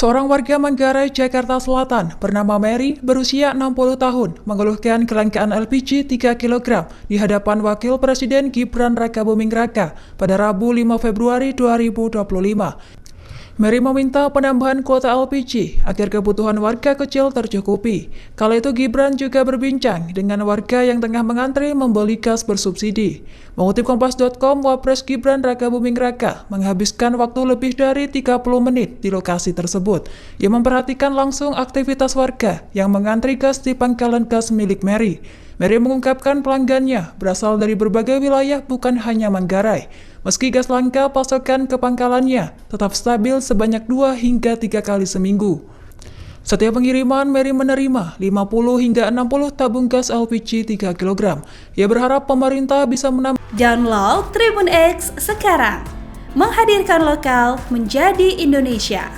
Seorang warga Manggarai, Jakarta Selatan bernama Mary berusia 60 tahun mengeluhkan kelangkaan LPG 3 kg di hadapan Wakil Presiden Gibran Rakabuming Raka pada Rabu 5 Februari 2025. Mary meminta penambahan kuota LPG agar kebutuhan warga kecil tercukupi. Kala itu Gibran juga berbincang dengan warga yang tengah mengantri membeli gas bersubsidi. Mengutip Kompas.com, Wapres Gibran Rakabuming Raka menghabiskan waktu lebih dari 30 menit di lokasi tersebut. Ia memperhatikan langsung aktivitas warga yang mengantri gas di pangkalan gas milik Mary. Mary mengungkapkan pelanggannya berasal dari berbagai wilayah bukan hanya Manggarai. Meski gas langka, pasokan ke pangkalannya tetap stabil sebanyak 2 hingga 3 kali seminggu. Setiap pengiriman, Mary menerima 50 hingga 60 tabung gas LPG 3 kg. Ia berharap pemerintah bisa menambah. Download Tribun X sekarang, menghadirkan lokal menjadi Indonesia.